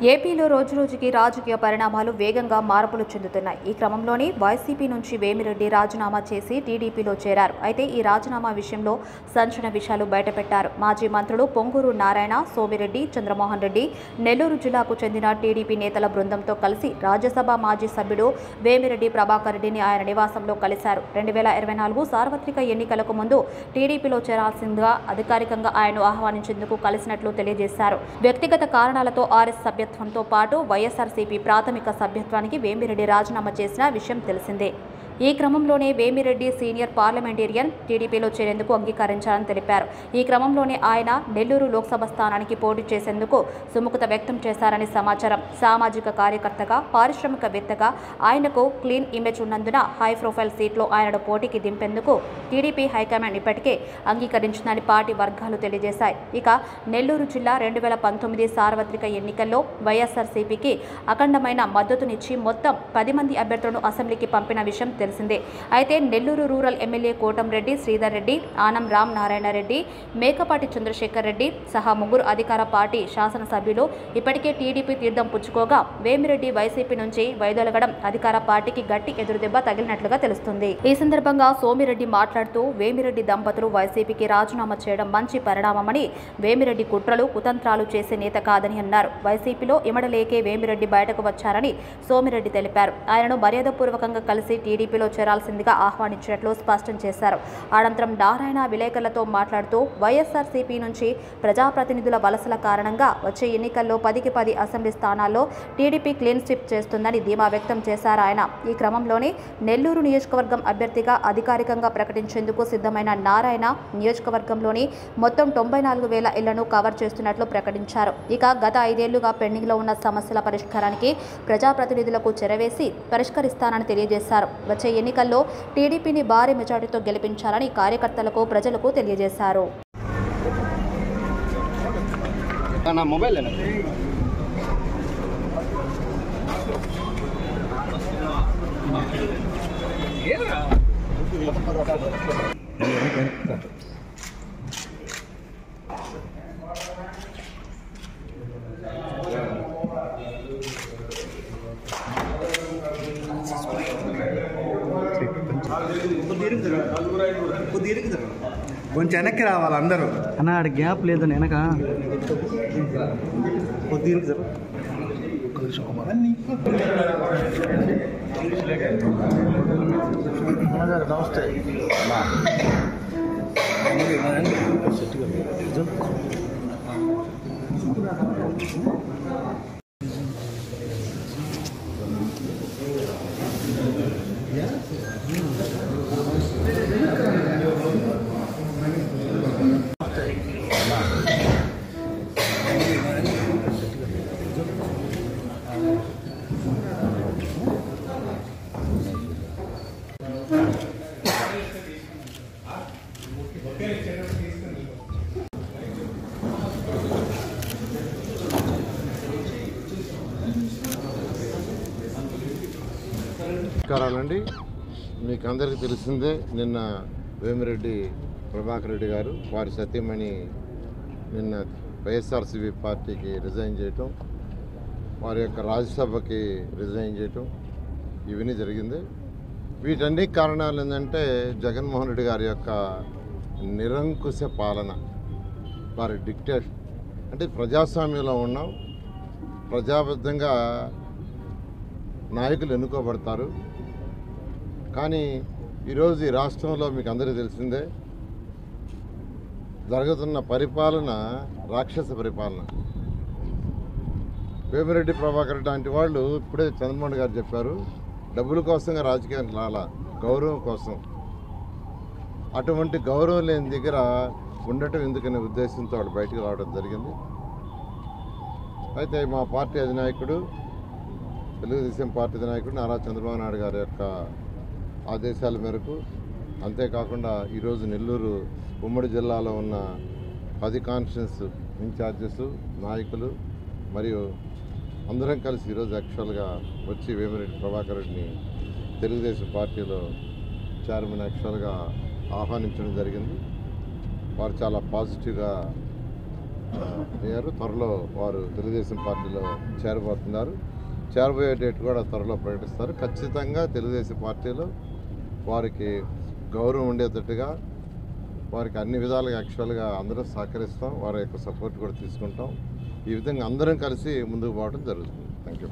ఏపీలో రోజురోజుకి రాజకీయ పరిణామాలు వేగంగా మార్పులు చెందుతున్నాయి. ఈ క్రమంలోనే వైసీపీ నుంచి వేమిరెడ్డి రాజీనామా చేసి టీడీపీలో చేరారు. అయితే ఈ రాజీనామా విషయంలో సంచలన విషయాలు బయటపెట్టారు. మాజీ మంత్రులు పొంగూరు నారాయణ, సోమిరెడ్డి, చంద్రమోహన్ రెడ్డి నెల్లూరు జిల్లాకు చెందిన టీడీపీ నేతల బృందంతో కలిసి రాజ్యసభ మాజీ సభ్యుడు వేమిరెడ్డి ప్రభాకర్ రెడ్డిని ఆయన నివాసంలో కలిశారు. 2024 సార్వత్రిక ఎన్నికలకు ముందు టీడీపీలో చేరాల్సిందిగా అధికారికంగా ఆయన్ను ఆహ్వానించేందుకు కలిసినట్లు తెలియజేశారు. వ్యక్తిగత కారణాలతో ఆర్ఎస్ సభ్యత్వంతో పాటు వైఎస్ఆర్సీపీ ప్రాథమిక సభ్యత్వానికి వేమిరెడ్డి రాజీనామా చేసిన విషయం తెలిసిందే. ఈ క్రమంలోనే వేమిరెడ్డి సీనియర్ పార్లమెంటేరియన్ టీడీపీలో చేరేందుకు అంగీకరించారని తెలిపారు. ఈ క్రమంలోనే ఆయన నెల్లూరు లోక్సభ స్థానానికి పోటీ చేసేందుకు సుముఖత వ్యక్తం చేశారని సమాచారం. సామాజిక కార్యకర్తగా, పారిశ్రామికవేత్తగా ఆయనకు క్లీన్ ఇమేజ్ ఉన్నందున హై ప్రొఫైల్ సీట్లో ఆయనను పోటీకి దింపేందుకు టీడీపీ హైకమాండ్ ఇప్పటికే అంగీకరించిందని పార్టీ వర్గాలు తెలియజేశాయి. ఇక నెల్లూరు జిల్లా 2019 సార్వత్రిక ఎన్నికల్లో వైఎస్ఆర్సీపీకి అఖండమైన మద్దతునిచ్చి మొత్తం 10 మంది అభ్యర్థులను అసెంబ్లీకి పంపిన విషయం తెలిసిందే. అయితే నెల్లూరు రూరల్ ఎమ్మెల్యే కోటంరెడ్డి శ్రీధర్ రెడ్డి, ఆనం రామ్ నారాయణ రెడ్డి, మేకపాటి చంద్రశేఖర్ రెడ్డి సహా ముగ్గురు అధికార పార్టీ శాసనసభ్యులు ఇప్పటికే టీడీపీ తీర్థం పుచ్చుకోగా వేమిరెడ్డి వైసీపీ నుంచి వైదొలగడం అధికార పార్టీకి గట్టి ఎదురుదెబ్బ తగిలినట్లుగా తెలుస్తుంది. ఈ సందర్భంగా సోమిరెడ్డి మాట్లాడుతూ వేమిరెడ్డి దంపతులు వైసీపీకి రాజీనామా చేయడం మంచి పరిణామమని, వేమిరెడ్డి కుట్రలు కుతంత్రాలు చేసే నేత కాదని అన్నారు. వైసీపీలో ఇమడలేకే వేమిరెడ్డి బయటకు వచ్చారని సోమిరెడ్డి తెలిపారు. ఆయనను మర్యాదపూర్వకంగా కలిసి టీడీపీలో చేరాల్సిందిగా ఆహ్వానించినట్లు స్పష్టం చేశారు. అనంతరం నారాయణ విలేకరులతో మాట్లాడుతూ వైఎస్ఆర్సీపీ నుంచి ప్రజాప్రతినిధుల వలసల కారణంగా వచ్చే ఎన్నికల్లో 10కి 10 అసెంబ్లీ స్థానాల్లో టీడీపీ క్లీన్ స్వీప్ చేస్తుందని ధీమా వ్యక్తం చేశారు ఆయన. ఈ క్రమంలోనే నెల్లూరు నియోజకవర్గం అభ్యర్థిగా అధికారికంగా ప్రకటించేందుకు సిద్ధమైన నారాయణ నియోజకవర్గంలోని మొత్తం 94,000 ఇళ్లను కవర్ చేస్తున్నట్లు ప్రకటించారు. ఇక గత 5 ఏళ్లుగా పెండింగ్లో ఉన్న సమస్యల పరిష్కారానికి ప్రజాప్రతినిధులకు చెరవేసి పరిష్కరిస్తానని తెలియజేశారు. వచ్చే ఎన్నికల్లో టీడీపీని భారీ మెజార్టీతో గెలిపించాలని కార్యకర్తలకు, ప్రజలకు తెలియజేశారు. కొంచెం వెనక్కి రావాలి అందరూ. అన్న ఆడ గ్యాప్ లేదు వెనక నమస్తే. నమస్కారాలండి. మీకు అందరికీ తెలిసిందే, నిన్న వేమిరెడ్డి ప్రభాకర్ రెడ్డి గారు వారి సతీమణి నిన్న వైఎస్ఆర్సీపీ పార్టీకి రిజైన్ చేయటం, వారి యొక్క రాజ్యసభకి రిజైన్ చేయటం ఇవన్నీ జరిగింది. వీటన్ని కారణాలు ఏంటంటే జగన్మోహన్ రెడ్డి గారి యొక్క నిరంకుశ పాలన, వారి డిక్టేషన్. అంటే ప్రజాస్వామ్యంలో ఉన్నాం, ప్రజాబద్ధంగా నాయకులు ఎన్నుకోబడతారు. కానీ ఈరోజు ఈ రాష్ట్రంలో మీకు అందరికీ తెలిసిందే, జరుగుతున్న పరిపాలన రాక్షస పరిపాలన. వేమిరెడ్డి ప్రభాకర్ లాంటి వాళ్ళు ఇప్పుడే చంద్రమోహన్ గారు చెప్పారు, డబ్బుల కోసంగా రాజకీయానికి రాలా, గౌరవం కోసం. అటువంటి గౌరవం లేని దగ్గర ఉండటం ఎందుకనే ఉద్దేశంతో వాడు బయటకు రావడం జరిగింది. అయితే మా పార్టీ అధినాయకుడు, తెలుగుదేశం పార్టీ అధినాయకుడు నారా చంద్రబాబు నాయుడు గారి యొక్క ఆదేశాల మేరకు, అంతేకాకుండా ఈరోజు నెల్లూరు ఉమ్మడి జిల్లాలో ఉన్న 10 కాన్స్టిట్యూన్స్ ఇన్ఛార్జెస్, నాయకులు మరియు అందరం కలిసి ఈరోజు యాక్చువల్గా వచ్చి వేమిరెడ్డి ప్రభాకర్ రెడ్డిని తెలుగుదేశం పార్టీలో చైర్మన్ యాక్చువల్గా ఆహ్వానించడం జరిగింది. వారు చాలా పాజిటివ్గా అయ్యారు. త్వరలో వారు తెలుగుదేశం పార్టీలో చేరబోతున్నారు. చేరబోయే డేట్ కూడా త్వరలో ప్రకటిస్తారు. ఖచ్చితంగా తెలుగుదేశం పార్టీలో వారికి గౌరవం ఉండేటట్టుగా వారికి అన్ని విధాలుగా యాక్చువల్గా అందరూ సహకరిస్తాం. వారి యొక్క సపోర్ట్ కూడా తీసుకుంటాం. ఈ విధంగా అందరం కలిసి ముందుకు పోవడం జరుగుతుంది. Thank you.